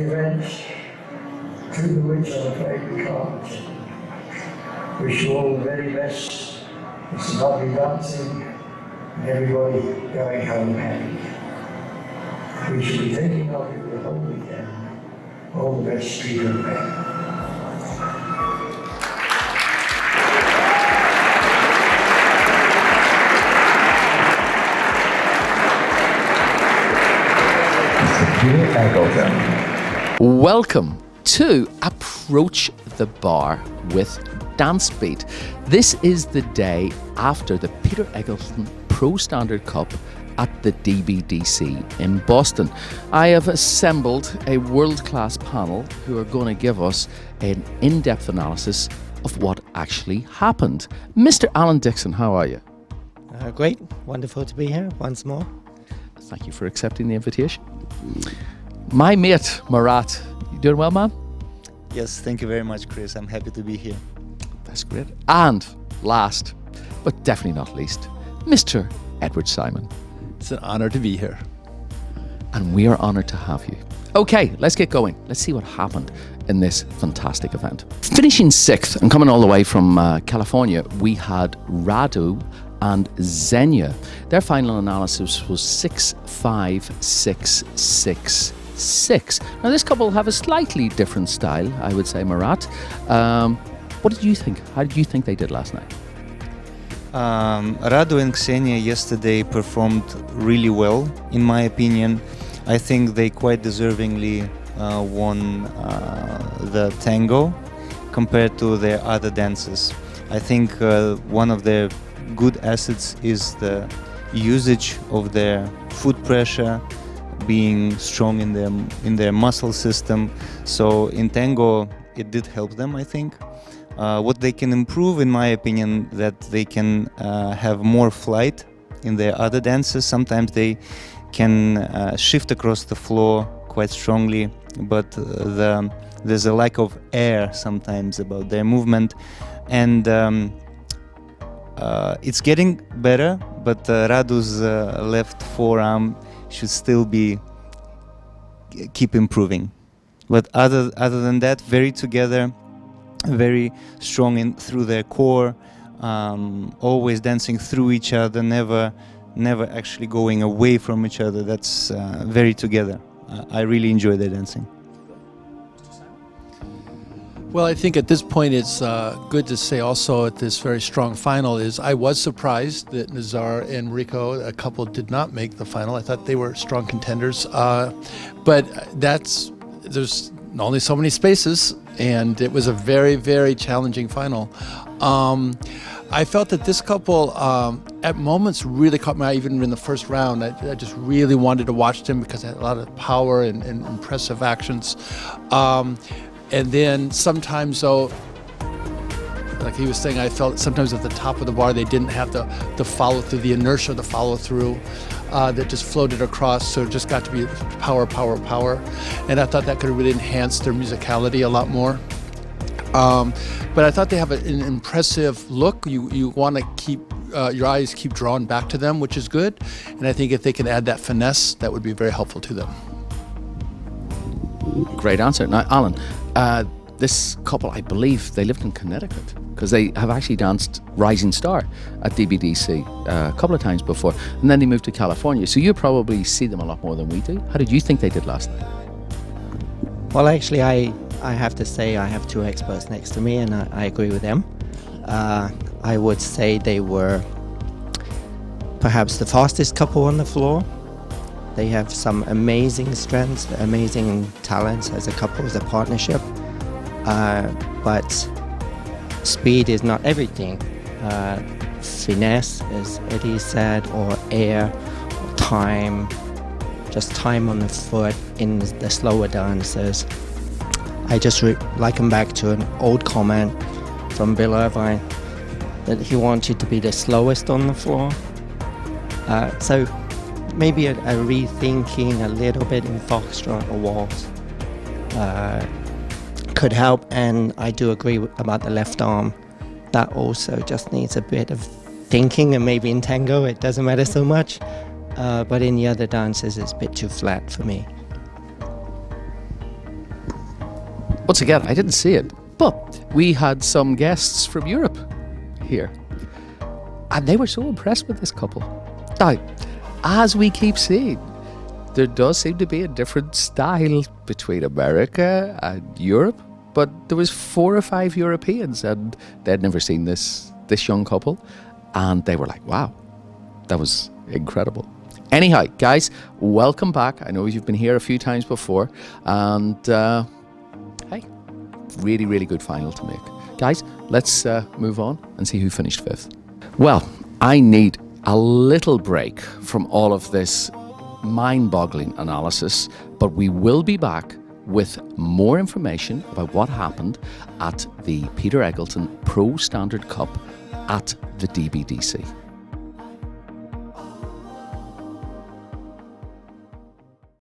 event, to which I'm afraid we can't. Wish you all the very best. It's lovely dancing, and everybody going home happy. We should be thinking of you the whole weekend. All the best, Peter Eggleton. Peter Eggleton. Welcome to Approach the Bar with DanceBeat. This is the day after the Peter Eggleton Pro Standard Cup at the DBDC in Boston. I have assembled a world-class panel who are going to give us an in-depth analysis of what actually happened. Mr. Alan Dixon, how are you? Great. Wonderful to be here once more. Thank you for accepting the invitation. My mate, Marat, you doing well, man? Yes, thank you very much, Chris. I'm happy to be here. That's great. And last, but definitely not least, Mr. Edward Simon. It's an honor to be here. And we are honored to have you. Okay, let's get going. Let's see what happened in this fantastic event. Finishing sixth and coming all the way from California, we had Radu and Xenia. Their final analysis was 6-5-6-6-6. Now this couple have a slightly different style, I would say, Marat. What did you think? How did you think they did last night? Radu and Xenia yesterday performed really well, in my opinion. I think they quite deservingly won the tango compared to their other dances. I think one of their good assets is the usage of their foot pressure, being strong in their muscle system. So in tango, it did help them, I think. What they can improve, in my opinion, that they can have more flight in their other dances. Sometimes they can shift across the floor quite strongly, but there's a lack of air sometimes about their movement. And it's getting better, but Radu's left forearm should still keep improving. But other than that, very together, very strong through their core, always dancing through each other, never actually going away from each other. That's very together. I really enjoy their dancing. Well, I think at this point it's good to say also at this very strong final is I was surprised that Nazar and Rico, a couple, did not make the final. I thought they were strong contenders, but there's only so many spaces, and it was a very, very challenging final. I felt that this couple at moments really caught my eye, even in the first round. I just really wanted to watch them because they had a lot of power and impressive actions. And then sometimes, though, like he was saying, I felt sometimes at the top of the bar they didn't have the follow through, the inertia of the follow through that just floated across. So it just got to be power, power, power. And I thought that could really enhance their musicality a lot more. But I thought they have an impressive look. You want to keep your eyes keep drawn back to them, which is good. And I think if they can add that finesse, that would be very helpful to them. Great answer. Now, Alan, this couple, I believe, they lived in Connecticut because they have actually danced Rising Star at DBDC a couple of times before, and then they moved to California. So you probably see them a lot more than we do. How did you think they did last night? Well, actually, I have to say I have two experts next to me, and I agree with them. I would say they were perhaps the fastest couple on the floor. They have some amazing strengths, amazing talents as a couple, as a partnership. But speed is not everything. Finesse, as Ediie said, or air, or time, just time on the foot in the slower dances. I just liken back to an old comment from Bill Irvine that he wanted to be the slowest on the floor. So maybe a rethinking a little bit in foxtrot or waltz could help, and I do agree about the left arm. That also just needs a bit of thinking, and maybe in tango it doesn't matter so much, but in the other dances it's a bit too flat for me. once again, I didn't see it, but we had some guests from Europe here, and they were so impressed with this couple. Now, as we keep seeing, there does seem to be a different style between America and Europe, but there was 4 or 5 Europeans, and they'd never seen this young couple, and they were like, wow, that was incredible. Anyhow, guys, welcome back. I know you've been here a few times before, and hey, really, really good final to make. Guys, let's move on and see who finished 5th. Well, I need a little break from all of this mind-boggling analysis, but we will be back with more information about what happened at the Peter Eggleton Pro Standard Cup at the DBDC.